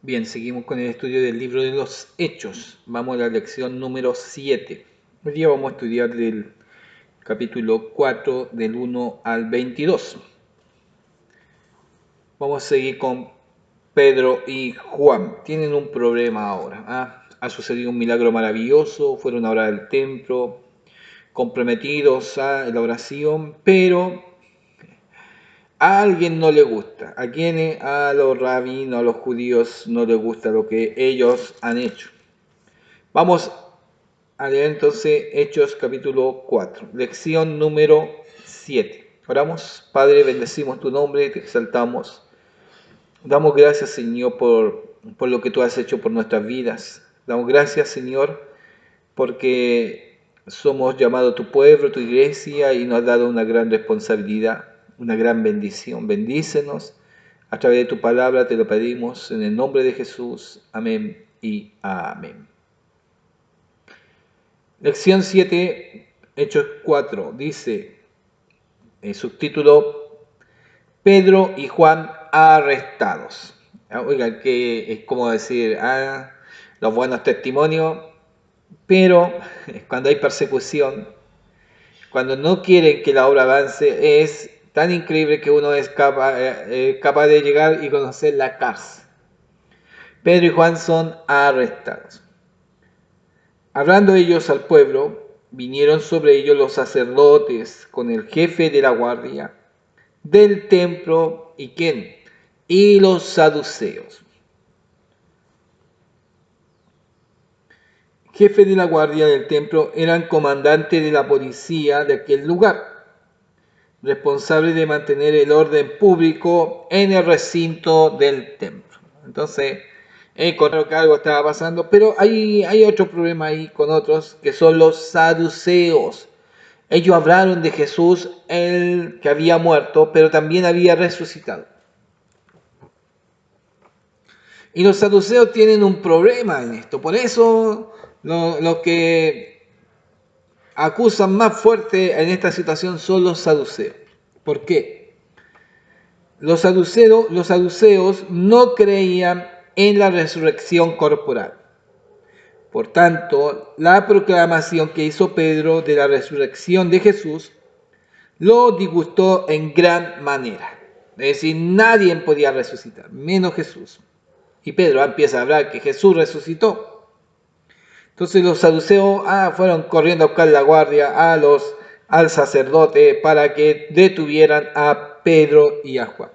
Bien, seguimos con el estudio del libro de los Hechos. Vamos a la lección número 7. Hoy día vamos a estudiar del capítulo 4, del 1 al 22. Vamos a seguir con Pedro y Juan. Tienen un problema ahora. Ha sucedido un milagro maravilloso, fueron a orar al templo, comprometidos a la oración, pero a alguien no le gusta. ¿A quiénes? A los rabinos, a los judíos no les gusta lo que ellos han hecho. Vamos a leer entonces Hechos capítulo 4, lección número 7. Oramos, Padre, bendecimos tu nombre, te exaltamos. Damos gracias, Señor, por lo que tú has hecho por nuestras vidas. Damos gracias, Señor, porque somos llamados tu pueblo, tu iglesia, y nos has dado una gran responsabilidad, una gran bendición. Bendícenos a través de tu palabra, te lo pedimos en el nombre de Jesús. Amén y amén. Lección 7, Hechos 4, dice, el subtítulo, Pedro y Juan arrestados. Oigan, que es como decir, los buenos testimonios, pero cuando hay persecución, cuando no quieren que la obra avance, es tan increíble que uno es capaz de llegar y conocer la cárcel. Pedro y Juan son arrestados. Hablando ellos al pueblo, vinieron sobre ellos los sacerdotes con el jefe de la guardia del templo y ¿quién? Y los saduceos. Jefe de la guardia del templo eran comandantes de la policía de aquel lugar, responsables de mantener el orden público en el recinto del templo. Entonces, encontraron que algo estaba pasando, pero hay otro problema ahí con otros, que son los saduceos. Ellos hablaron de Jesús, el que había muerto, pero también había resucitado. Y los saduceos tienen un problema en esto, por eso lo que acusan más fuerte en esta situación son los saduceos. ¿Por qué? Los saduceos no creían en la resurrección corporal. Por tanto, la proclamación que hizo Pedro de la resurrección de Jesús lo disgustó en gran manera. Es decir, nadie podía resucitar, menos Jesús. Y Pedro empieza a hablar que Jesús resucitó. Entonces los saduceos fueron corriendo a buscar la guardia al sacerdote para que detuvieran a Pedro y a Juan.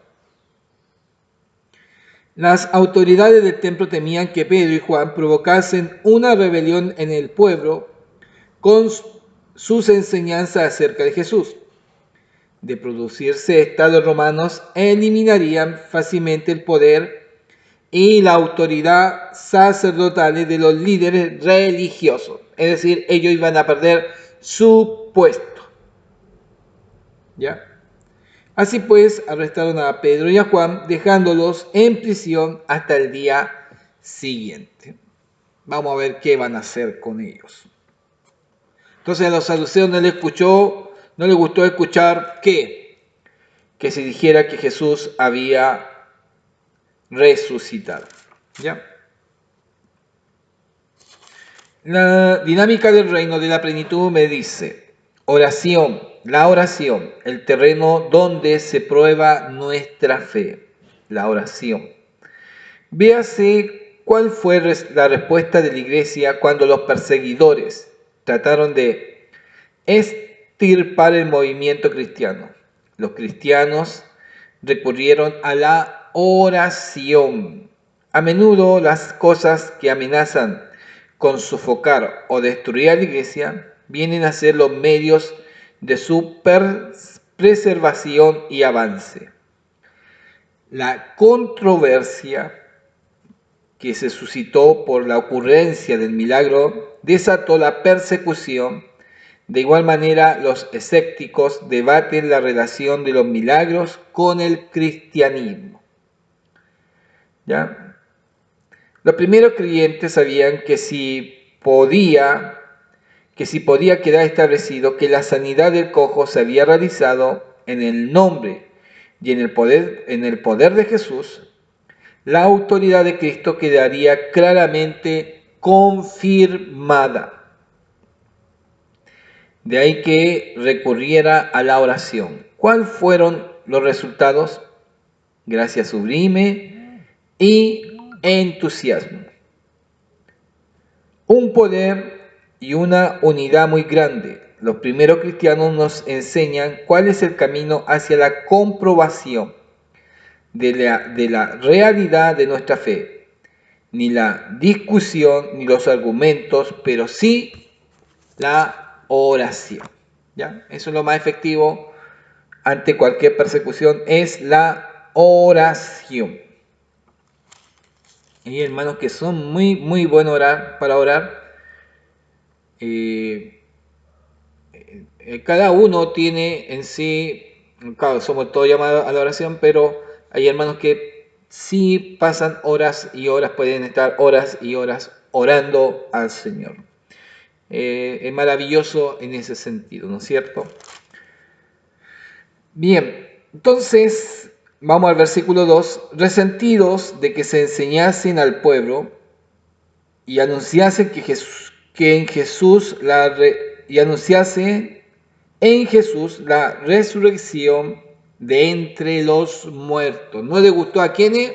Las autoridades del templo temían que Pedro y Juan provocasen una rebelión en el pueblo con sus enseñanzas acerca de Jesús. De producirse esto, los romanos eliminarían fácilmente el poder y la autoridad sacerdotal de los líderes religiosos. Es decir, ellos iban a perder su puesto. ¿Ya? Así pues, arrestaron a Pedro y a Juan, dejándolos en prisión hasta el día siguiente. Vamos a ver qué van a hacer con ellos. Entonces a los saduceos no les gustó escuchar que se dijera que Jesús había resucitado. ¿Ya? La dinámica del reino de la plenitud me dice, la oración, el terreno donde se prueba nuestra fe, la oración. Véase cuál fue la respuesta de la iglesia cuando los perseguidores trataron de extirpar el movimiento cristiano. Los cristianos recurrieron a la oración. A menudo las cosas que amenazan con sofocar o destruir a la iglesia vienen a ser los medios de su preservación y avance. La controversia que se suscitó por la ocurrencia del milagro desató la persecución. De igual manera, los escépticos debaten la relación de los milagros con el cristianismo. ¿Ya? Los primeros creyentes sabían que si podía quedar establecido que la sanidad del cojo se había realizado en el nombre y en el poder de Jesús, la autoridad de Cristo quedaría claramente confirmada. De ahí que recurriera a la oración. ¿Cuáles fueron los resultados? Gracia sublime y entusiasmo. Un poder y una unidad muy grande. Los primeros cristianos nos enseñan cuál es el camino hacia la comprobación de la realidad de nuestra fe. Ni la discusión, ni los argumentos, pero sí la oración. ¿Ya? Eso es lo más efectivo ante cualquier persecución, es la oración. Y hermanos que son muy buenos para orar. Cada uno tiene en sí, claro, somos todos llamados a la oración, pero hay hermanos que sí pasan horas y horas, pueden estar horas y horas orando al Señor. Es maravilloso en ese sentido, ¿no es cierto? Bien, entonces vamos al versículo 2. Resentidos de que se enseñasen al pueblo y anunciasen anunciase en Jesús la resurrección de entre los muertos. ¿No le gustó a quiénes?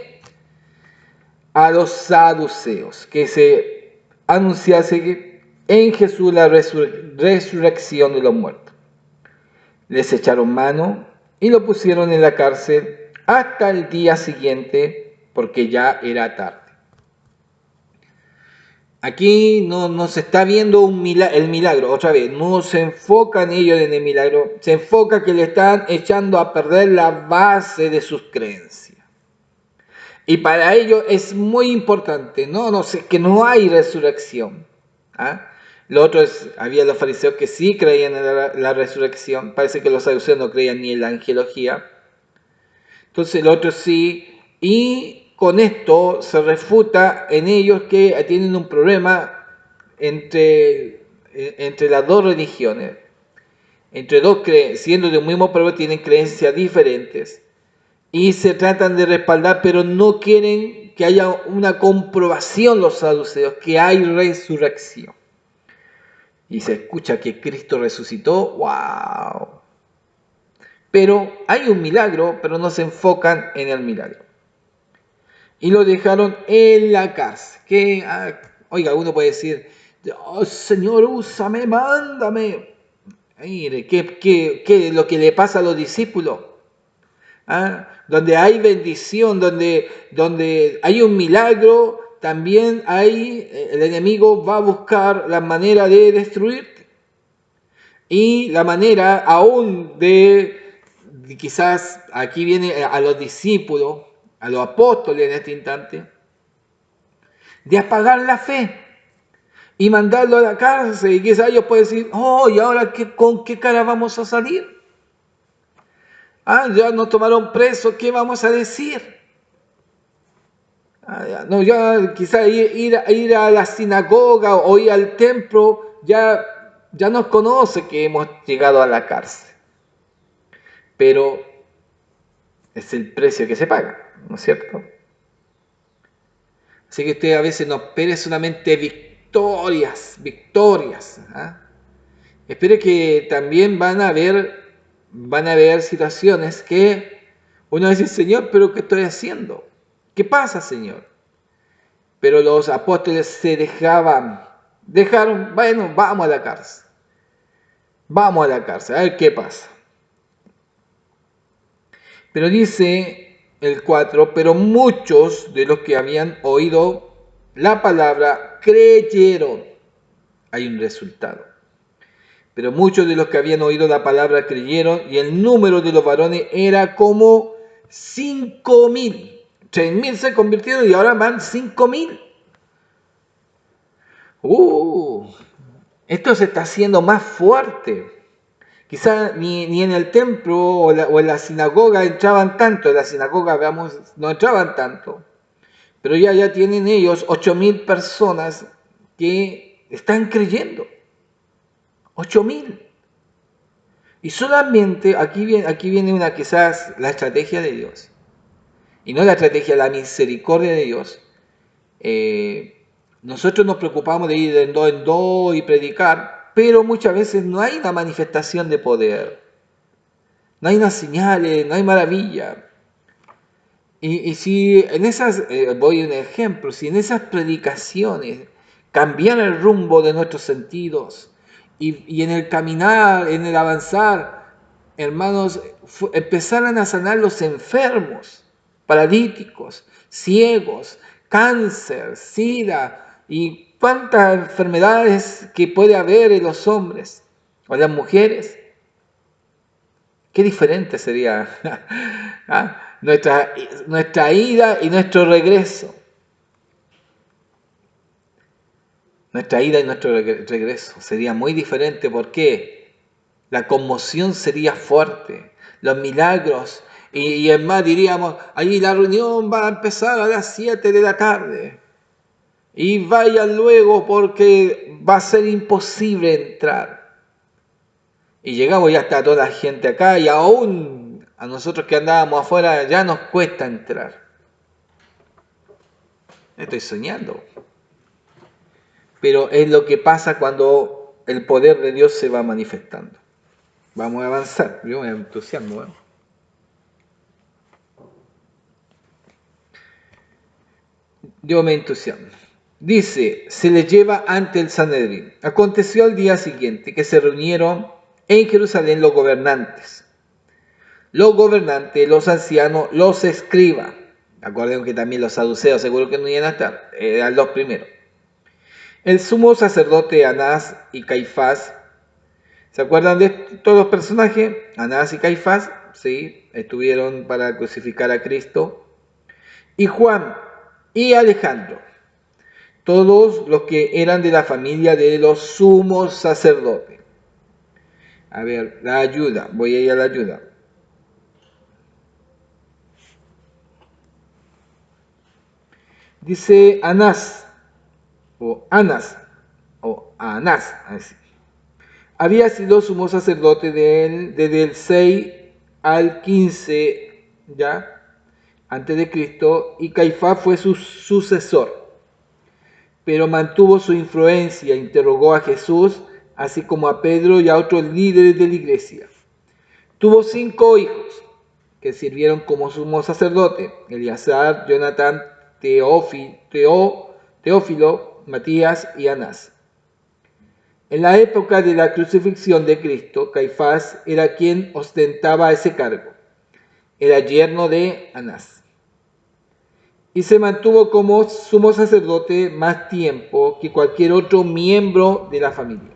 A los saduceos, que se anunciase en Jesús la resurrección de los muertos. Les echaron mano y lo pusieron en la cárcel hasta el día siguiente, porque ya era tarde. Aquí no se está viendo el milagro, otra vez, no se enfocan ellos en el milagro, se enfoca que le están echando a perder la base de sus creencias. Y para ellos es muy importante, no sé, que no hay resurrección. ¿Ah? Lo otro es, había los fariseos que sí creían en la resurrección, parece que los saduceos no creían ni en la angelología. Entonces el otro sí, y con esto se refuta en ellos que tienen un problema entre las dos religiones, entre dos siendo de un mismo pueblo tienen creencias diferentes y se tratan de respaldar, pero no quieren que haya una comprobación los saduceos, que hay resurrección. Y se escucha que Cristo resucitó, ¡wow! Pero hay un milagro, pero no se enfocan en el milagro. Y lo dejaron en la cárcel. Oiga, uno puede decir, oh, Señor, úsame, mándame. Mire, ¿qué es lo que le pasa a los discípulos? ¿Ah? Donde hay bendición, donde hay un milagro, también el enemigo va a buscar la manera de destruirte. Y la manera aún quizás aquí viene a los discípulos, a los apóstoles en este instante, de apagar la fe y mandarlo a la cárcel. Y quizás ellos pueden decir, oh, ¿y ahora con qué cara vamos a salir? Ya nos tomaron presos, ¿qué vamos a decir? Ya quizás ir a la sinagoga o ir al templo, ya nos conoce que hemos llegado a la cárcel. Pero es el precio que se paga, ¿no es cierto? Así que usted a veces no espere solamente victorias. ¿Ah? Espere que también van a haber situaciones que uno dice, Señor, ¿pero qué estoy haciendo? ¿Qué pasa, Señor? Pero los apóstoles se dejaron, bueno, vamos a la cárcel. Vamos a la cárcel, a ver qué pasa. Pero dice el 4, pero muchos de los que habían oído la palabra creyeron. Hay un resultado. Pero muchos de los que habían oído la palabra creyeron y el número de los varones era como 5.000. 3.000 se convirtieron y ahora van 5.000. Esto se está haciendo más fuerte. Quizás ni en el templo o en la sinagoga entraban tanto, en la sinagoga, veamos, no entraban tanto. Pero ya tienen ellos 8.000 personas que están creyendo. 8.000. Y solamente, aquí viene quizás la estrategia de Dios. y no la estrategia, la misericordia de Dios, nosotros nos preocupamos de ir de en dos y predicar, pero muchas veces no hay una manifestación de poder, no hay unas señales, no hay maravilla. Y si en esas, voy a un ejemplo, si en esas predicaciones cambian el rumbo de nuestros sentidos y en el caminar, en el avanzar, hermanos, empezaran a sanar los enfermos, paralíticos, ciegos, cáncer, sida y cuántas enfermedades que puede haber en los hombres o en las mujeres, qué diferente sería ¿ah? nuestra ida y nuestro regreso. Nuestra ida y nuestro regreso sería muy diferente. ¿Por qué? La conmoción sería fuerte, los milagros, y es más, diríamos, ahí la reunión va a empezar a las 7 de la tarde, y vayan luego porque va a ser imposible entrar. Y llegamos y ya está toda la gente acá, y aún a nosotros que andábamos afuera ya nos cuesta entrar. Estoy soñando. Pero es lo que pasa cuando el poder de Dios se va manifestando. Vamos a avanzar. Yo me entusiasmo. Yo me entusiasmo. Dice, se le lleva ante el Sanedrín. Aconteció al día siguiente que se reunieron en Jerusalén los gobernantes, los ancianos, los escribas. Acuérdense que también los saduceos seguro que no iban a estar, eran los primeros. El sumo sacerdote Anás y Caifás. ¿Se acuerdan de todos los personajes? Anás y Caifás, sí, estuvieron para crucificar a Cristo. Y Juan y Alejandro, todos los que eran de la familia de los sumos sacerdotes. A ver, la ayuda, voy a ir a la ayuda. Dice Anás, así. Había sido sumo sacerdote de él desde el 6 al 15, ¿ya? Antes de Cristo, y Caifás fue su sucesor. Pero mantuvo su influencia, interrogó a Jesús, así como a Pedro y a otros líderes de la iglesia. Tuvo 5 hijos que sirvieron como sumo sacerdote: Eleazar, Jonatán, Teófilo, Matías y Anás. En la época de la crucifixión de Cristo, Caifás era quien ostentaba ese cargo. Era yerno de Anás. Y se mantuvo como sumo sacerdote más tiempo que cualquier otro miembro de la familia.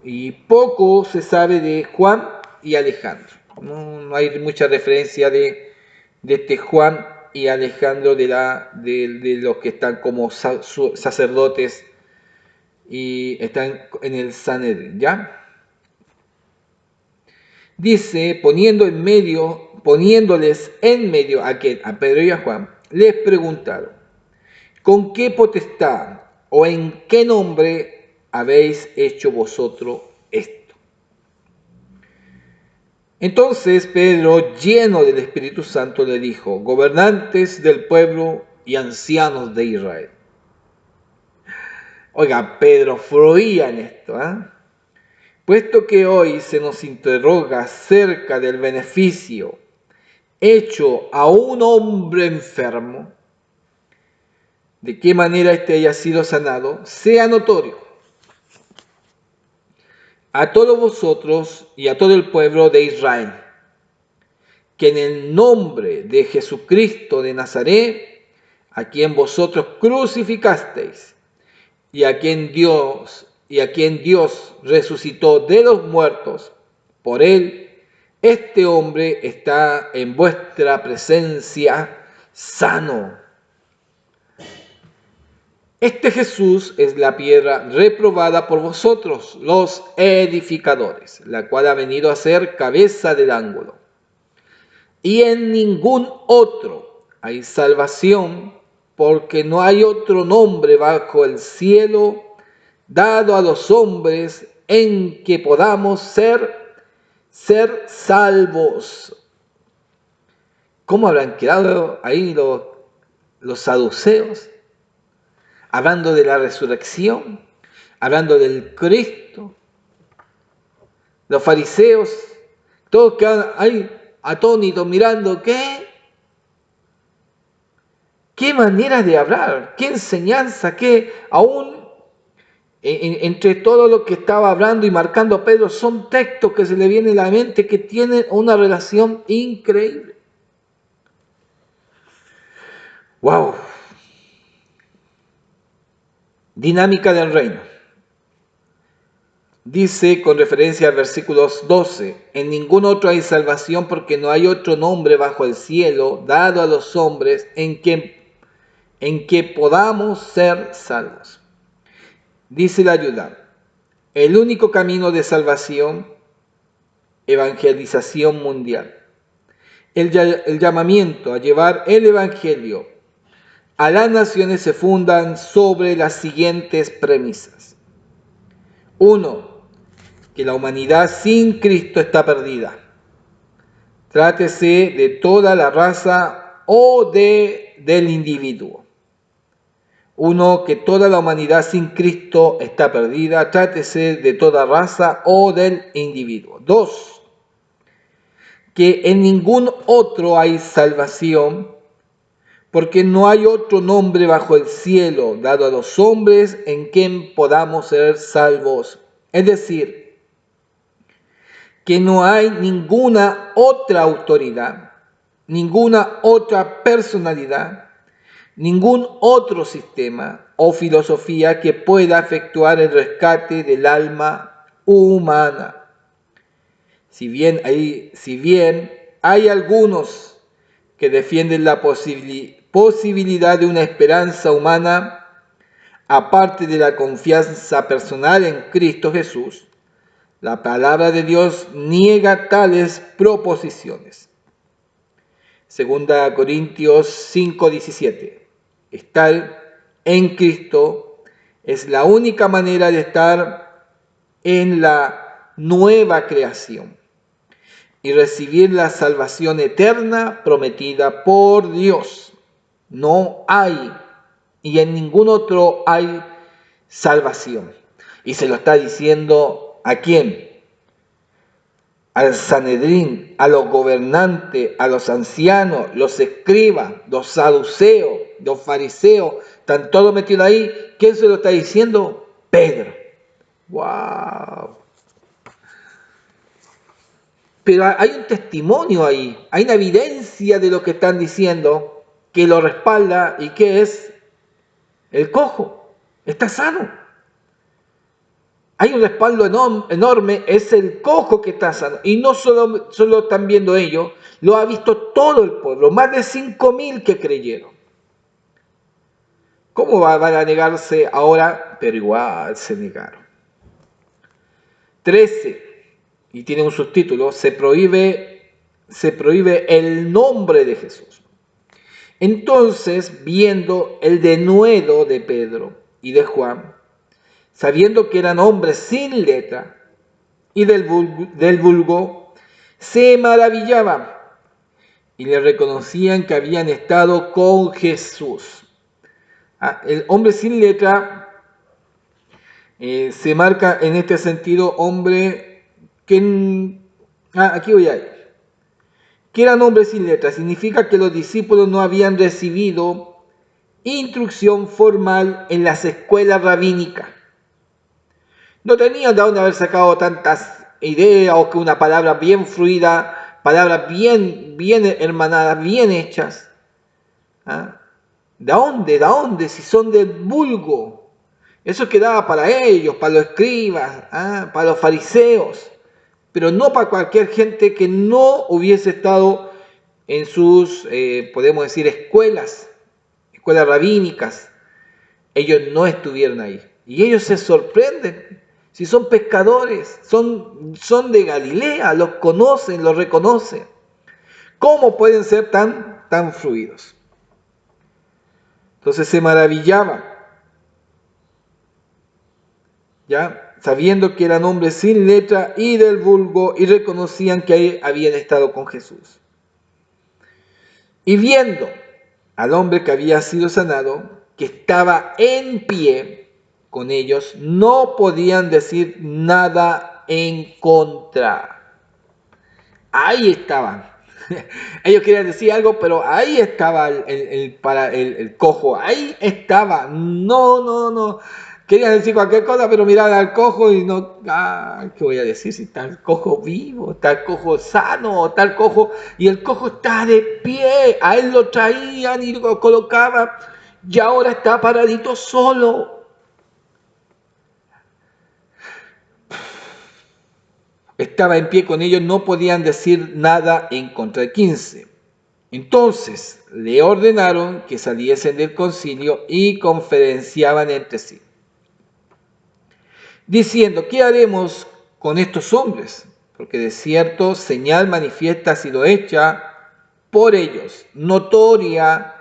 Y poco se sabe de Juan y Alejandro. No hay mucha referencia de este Juan y Alejandro de los que están como sacerdotes y están en el Sanedrín, ¿ya? Dice, poniéndoles en medio a Pedro y a Juan, les preguntaron, ¿con qué potestad o en qué nombre habéis hecho vosotros esto? Entonces Pedro, lleno del Espíritu Santo, le dijo, gobernantes del pueblo y ancianos de Israel. Oiga, Pedro fluía en esto, ¿eh? Puesto que hoy se nos interroga acerca del beneficio hecho a un hombre enfermo, de qué manera éste haya sido sanado, sea notorio a todos vosotros y a todo el pueblo de Israel, que en el nombre de Jesucristo de Nazaret, a quien vosotros crucificasteis, y a quien Dios resucitó de los muertos, por él, este hombre está en vuestra presencia sano. Este Jesús es la piedra reprobada por vosotros, los edificadores, la cual ha venido a ser cabeza del ángulo. Y en ningún otro hay salvación, porque no hay otro nombre bajo el cielo dado a los hombres en que podamos ser salvos. ¿Cómo habrán quedado ahí los saduceos? Hablando de la resurrección, hablando del Cristo. Los fariseos, todos quedan ahí atónitos mirando, ¿qué manera de hablar? ¿Qué enseñanza? ¿Qué aún entre todo lo que estaba hablando y marcando Pedro son textos que se le vienen a la mente que tienen una relación increíble? ¡Wow! Dinámica del reino. Dice con referencia al versículo 12, en ningún otro hay salvación porque no hay otro nombre bajo el cielo dado a los hombres en que podamos ser salvos. Dice la ayuda, el único camino de salvación, evangelización mundial. El llamamiento a llevar el evangelio a las naciones se fundan sobre las siguientes premisas. 1. Que la humanidad sin Cristo está perdida. Trátese de toda la raza o del individuo. 1. Que toda la humanidad sin Cristo está perdida. Trátese de toda raza o del individuo. 2. Que en ningún otro hay salvación, porque no hay otro nombre bajo el cielo dado a los hombres en quien podamos ser salvos. Es decir, que no hay ninguna otra autoridad, ninguna otra personalidad, ningún otro sistema o filosofía que pueda efectuar el rescate del alma humana. Si bien hay algunos que defienden la posibilidad de una esperanza humana, aparte de la confianza personal en Cristo Jesús, la palabra de Dios niega tales proposiciones. 2 Corintios 5:17. Estar en Cristo es la única manera de estar en la nueva creación y recibir la salvación eterna prometida por Dios. No hay, y en ningún otro hay salvación. Y se lo está diciendo ¿a quién? Al Sanedrín, a los gobernantes, a los ancianos, los escribas, los saduceos, los fariseos, están todos metidos ahí. ¿Quién se lo está diciendo? Pedro. ¡Wow! Pero hay un testimonio ahí, hay una evidencia de lo que están diciendo que lo respalda y que es el cojo, está sano. Hay un respaldo enorme, es el cojo que está sano. Y no solo están viendo ellos, lo ha visto todo el pueblo, más de 5.000 que creyeron. ¿Cómo van a negarse ahora? Pero igual se negaron. 13, y tiene un subtítulo, se prohíbe el nombre de Jesús. Entonces, viendo el denuedo de Pedro y de Juan, sabiendo que eran hombres sin letra y del vulgo, se maravillaban y le reconocían que habían estado con Jesús. El hombre sin letra se marca en este sentido hombre que... aquí voy a ir. Que eran hombres sin letra significa que los discípulos no habían recibido instrucción formal en las escuelas rabínicas. No tenían de dónde haber sacado tantas ideas o que una palabra bien fluida, palabras bien hermanadas, bien hechas. ¿Ah? ¿De dónde? ¿De dónde? Si son del vulgo. Eso quedaba para ellos, para los escribas, para los fariseos, pero no para cualquier gente que no hubiese estado en sus, podemos decir, escuelas rabínicas. Ellos no estuvieron ahí. Y ellos se sorprenden. Si son pescadores, son de Galilea, los conocen, los reconocen. ¿Cómo pueden ser tan fluidos? Entonces se maravillaban, ¿ya? Sabiendo que eran hombres sin letra y del vulgo y reconocían que habían estado con Jesús. Y viendo al hombre que había sido sanado, que estaba en pie con ellos, no podían decir nada en contra. Ahí estaban. Ellos querían decir algo, pero ahí estaba el cojo. Ahí estaba. No. Querían decir cualquier cosa, pero miraban al cojo y no. ¿Qué voy a decir si está el cojo vivo, está el cojo sano, está el cojo? Y el cojo está de pie. A él lo traían y lo colocaban. Y ahora está paradito solo. Estaba en pie con ellos, no podían decir nada en contra de 15. Entonces le ordenaron que saliesen del concilio y conferenciaban entre sí, diciendo: ¿qué haremos con estos hombres? Porque de cierto señal manifiesta ha sido hecha por ellos, notoria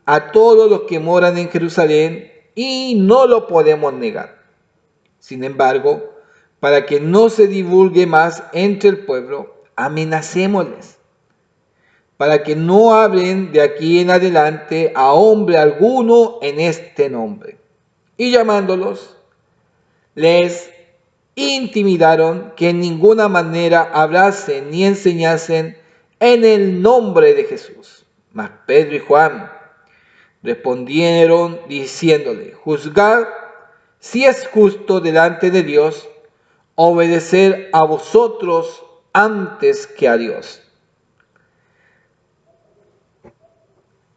a todos los que moran en Jerusalén, y no lo podemos negar. Sin embargo, para que no se divulgue más entre el pueblo, amenacémosles, para que no hablen de aquí en adelante a hombre alguno en este nombre. Y llamándolos, les intimidaron que en ninguna manera hablasen ni enseñasen en el nombre de Jesús. Mas Pedro y Juan respondieron diciéndole: juzgad si es justo delante de Dios obedecer a vosotros antes que a Dios.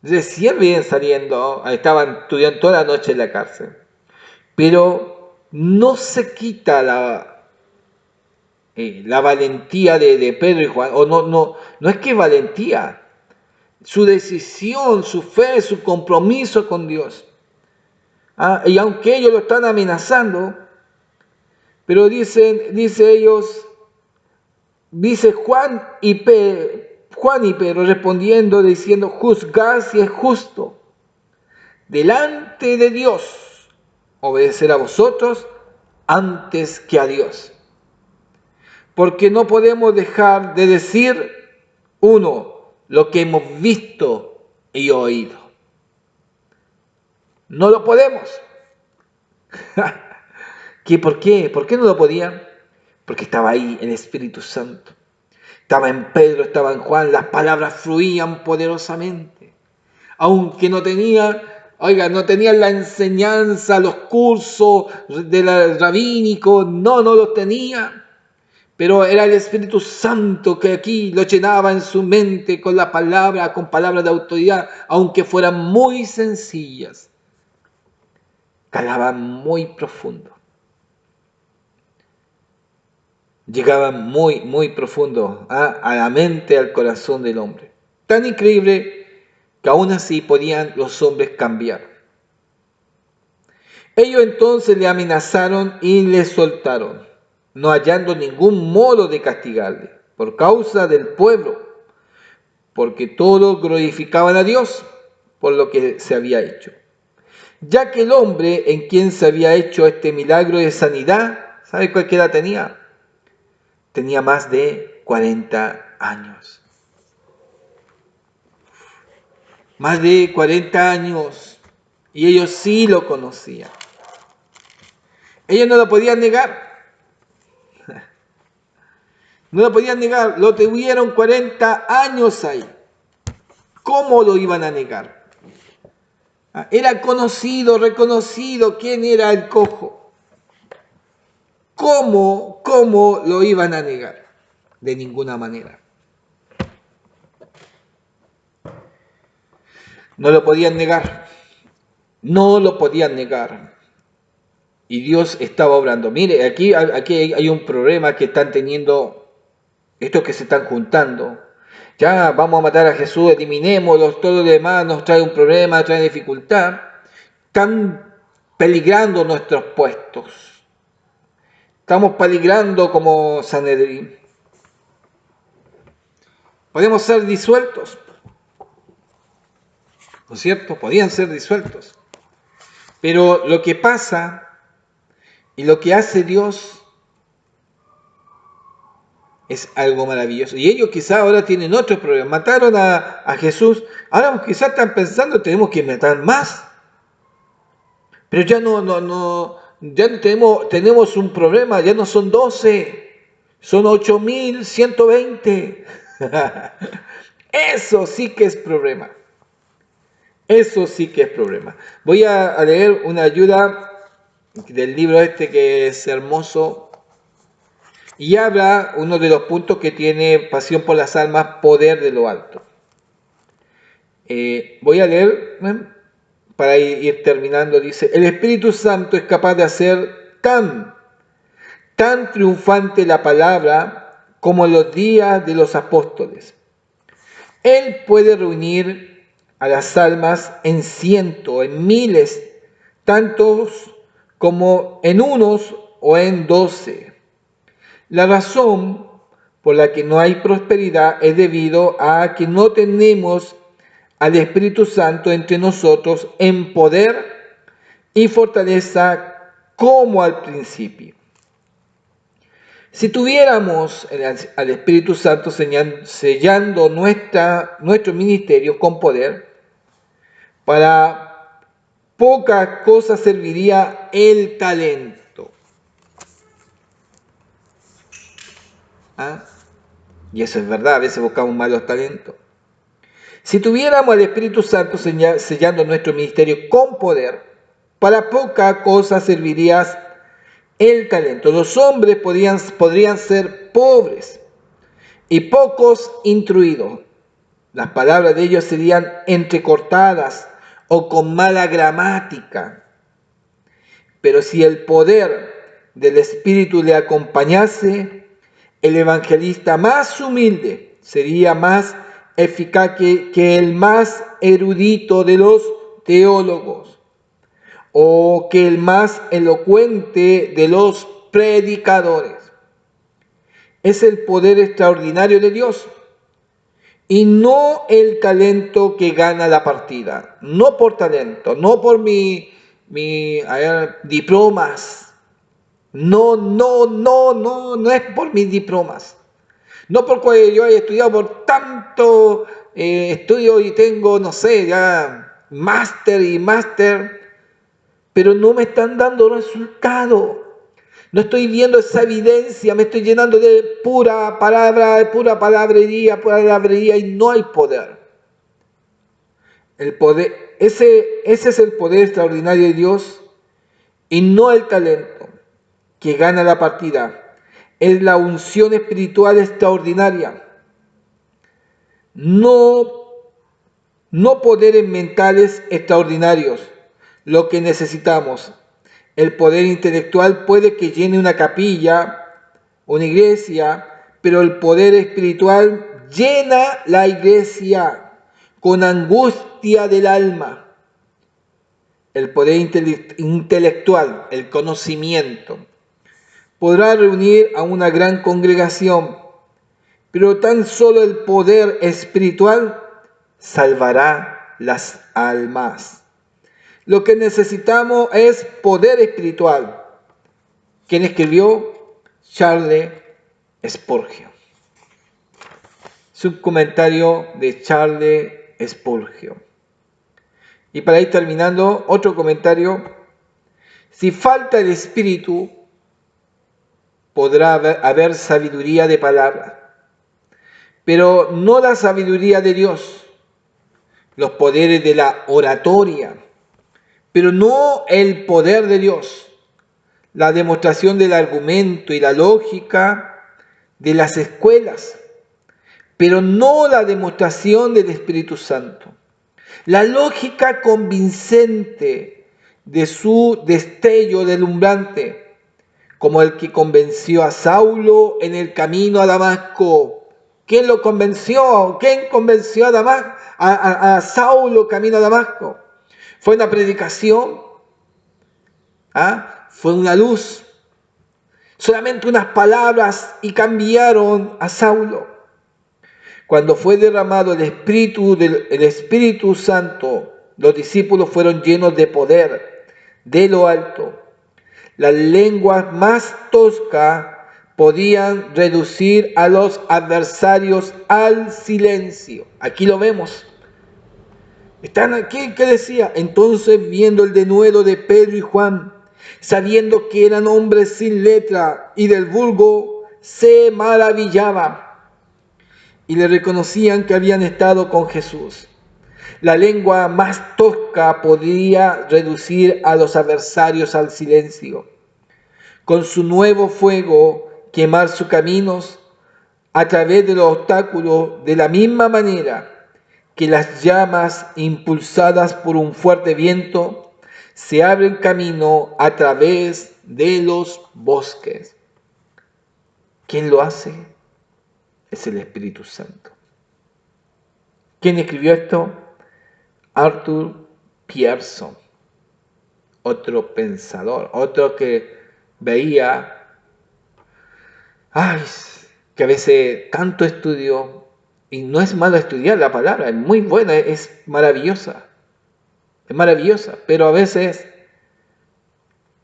Recién vienen saliendo, estaban estudiando toda la noche en la cárcel, pero no se quita la valentía de Pedro y Juan, o no es que valentía, su decisión, su fe, su compromiso con Dios. Y aunque ellos lo están amenazando, pero dice Juan y Pedro respondiendo, diciendo: juzgad si es justo delante de Dios obedecer a vosotros antes que a Dios. Porque no podemos dejar de decir, uno, lo que hemos visto y oído. No lo podemos. ¿Por qué? ¿Por qué no lo podían? Porque estaba ahí el Espíritu Santo. Estaba en Pedro, estaba en Juan, las palabras fluían poderosamente. Aunque no tenían la enseñanza, los cursos rabínicos, no los tenía. Pero era el Espíritu Santo que aquí lo llenaba en su mente con la palabra, con palabras de autoridad, aunque fueran muy sencillas. Calaban muy profundo. Llegaban muy profundo a la mente, al corazón del hombre. Tan increíble que aún así podían los hombres cambiar. Ellos entonces le amenazaron y le soltaron, no hallando ningún modo de castigarle, por causa del pueblo, porque todos glorificaban a Dios por lo que se había hecho. Ya que el hombre en quien se había hecho este milagro de sanidad, ¿sabe cuál edad tenía? Tenía más de 40 años. Más de 40 años. Y ellos sí lo conocían. Ellos no lo podían negar. No lo podían negar. Lo tuvieron 40 años ahí. ¿Cómo lo iban a negar? Era conocido, reconocido quién era el cojo. ¿Cómo lo iban a negar? De ninguna manera. No lo podían negar. No lo podían negar. Y Dios estaba obrando. Mire, aquí hay un problema que están teniendo estos que se están juntando. Ya vamos a matar a Jesús, eliminémoslos, todo lo demás nos trae un problema, trae dificultad. Están peligrando nuestros puestos. Estamos peligrando como Sanedrín. Podemos ser disueltos. ¿No es cierto? Podían ser disueltos. Pero lo que pasa y lo que hace Dios es algo maravilloso. Y ellos quizás ahora tienen otros problemas. Mataron a Jesús. Ahora quizás están pensando, tenemos que matar más. Pero ya ya no tenemos un problema, ya no son 12, son 8.120. Eso sí que es problema. Eso sí que es problema. Voy a leer una ayuda del libro este que es hermoso. Y habla uno de los puntos que tiene Pasión por las Almas, Poder de lo Alto. Voy a leer para ir terminando. Dice, el Espíritu Santo es capaz de hacer tan triunfante la palabra como en los días de los apóstoles. Él puede reunir a las almas en cientos, en miles, tantos como en unos o en 12. La razón por la que no hay prosperidad es debido a que no tenemos al Espíritu Santo entre nosotros en poder y fortaleza como al principio. Si tuviéramos al Espíritu Santo sellando nuestro ministerio con poder, para pocas cosas serviría el talento. Y eso es verdad, a veces buscamos malos talentos. Si tuviéramos al Espíritu Santo sellando nuestro ministerio con poder, para poca cosa serviría el talento. Los hombres podrían ser pobres y pocos instruidos. Las palabras de ellos serían entrecortadas o con mala gramática. Pero si el poder del Espíritu le acompañase, el evangelista más humilde sería más eficaz que el más erudito de los teólogos o que el más elocuente de los predicadores. Es el poder extraordinario de Dios y no el talento que gana la partida. No por talento, no por mis diplomas. No es por mis diplomas. No porque yo haya estudiado por tanto estudio y tengo, no sé, ya máster, pero no me están dando resultado. No estoy viendo esa evidencia, me estoy llenando de pura palabrería y no hay poder. El poder, ese es el poder extraordinario de Dios y no el talento que gana la partida. Es la unción espiritual extraordinaria. No poderes mentales extraordinarios. Lo que necesitamos. El poder intelectual puede que llene una capilla, una iglesia, pero el poder espiritual llena la iglesia con angustia del alma. El poder intelectual, el conocimiento, podrá reunir a una gran congregación, pero tan solo el poder espiritual salvará las almas. Lo que necesitamos es poder espiritual. ¿Quién escribió? Charles Spurgeon. Es un comentario de Charles Spurgeon. Y para ir terminando, otro comentario. Si falta el espíritu, podrá haber sabiduría de palabra, pero no la sabiduría de Dios, los poderes de la oratoria, pero no el poder de Dios, la demostración del argumento y la lógica de las escuelas, pero no la demostración del Espíritu Santo, la lógica convincente de su destello deslumbrante, como el que convenció a Saulo en el camino a Damasco. ¿Quién lo convenció? ¿Quién convenció a Saulo camino a Damasco? ¿Fue una predicación? ¿Fue una luz? Solamente unas palabras y cambiaron a Saulo. Cuando fue derramado el Espíritu Santo, los discípulos fueron llenos de poder de lo alto. Las lenguas más toscas podían reducir a los adversarios al silencio. Aquí lo vemos. Están aquí, ¿qué decía? Entonces, viendo el denuedo de Pedro y Juan, sabiendo que eran hombres sin letra y del vulgo, se maravillaba y le reconocían que habían estado con Jesús. La lengua más tosca podía reducir a los adversarios al silencio. Con su nuevo fuego, quemar sus caminos a través de los obstáculos de la misma manera que las llamas impulsadas por un fuerte viento se abren camino a través de los bosques. ¿Quién lo hace? Es el Espíritu Santo. ¿Quién escribió esto? Arthur Pierson, otro pensador, otro que veía, que a veces tanto estudio, y no es malo estudiar la palabra, es muy buena, es maravillosa, pero a veces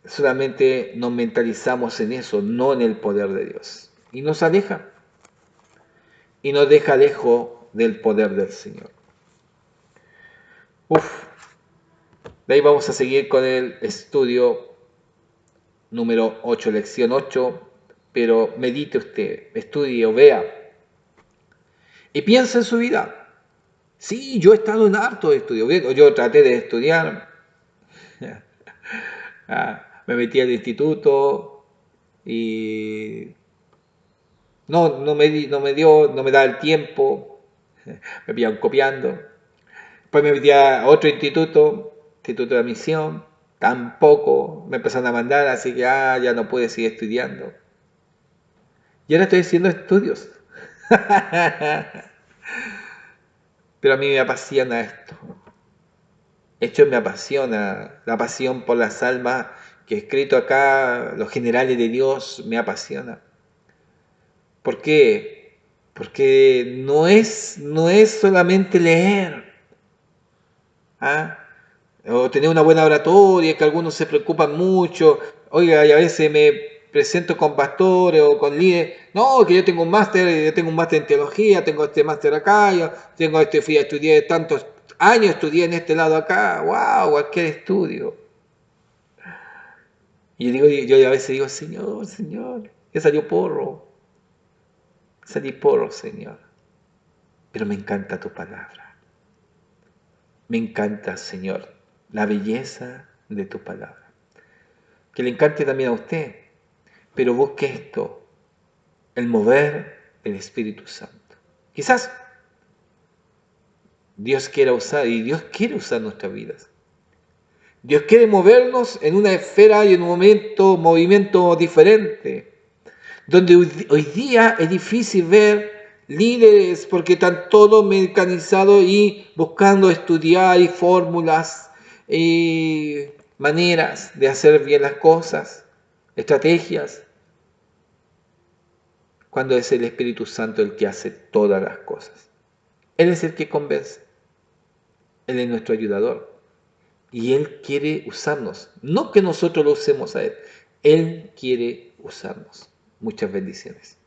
solamente nos mentalizamos en eso, no en el poder de Dios, y nos aleja, y nos deja lejos del poder del Señor. De ahí vamos a seguir con el estudio número 8, lección 8, pero medite usted, estudie o vea y piensa en su vida. Sí, yo he estado en harto de estudio, yo traté de estudiar, me metí al instituto y no me da el tiempo, me pillan copiando. Después me metí a otro instituto de admisión, tampoco me empezaron a mandar, así que ya no pude seguir estudiando. Y ahora estoy haciendo estudios. Pero a mí me apasiona esto. Esto me apasiona, la pasión por las almas que he escrito acá, los generales de Dios, me apasiona. ¿Por qué? Porque no es solamente leer, o tener una buena oratoria, que algunos se preocupan mucho. Oiga, y a veces me presento con pastores o con líderes. No, que yo tengo un máster en teología, tengo este máster acá, fui a estudiar tantos años, estudié en este lado acá. ¡Wow! Cualquier estudio. Y yo a veces digo, Señor, ya salí porro, Señor. Pero me encanta tu palabra. Me encanta, Señor, la belleza de tu palabra. Que le encante también a usted, pero busque esto, el mover del Espíritu Santo. Quizás Dios quiera usar, y Dios quiere usar nuestras vidas. Dios quiere movernos en una esfera y en un movimiento diferente, donde hoy día es difícil ver líderes porque están todos mecanizados y buscando estudiar y fórmulas y maneras de hacer bien las cosas, estrategias, cuando es el Espíritu Santo el que hace todas las cosas. Él es el que convence, Él es nuestro ayudador y Él quiere usarnos, no que nosotros lo usemos a Él quiere usarnos. Muchas bendiciones.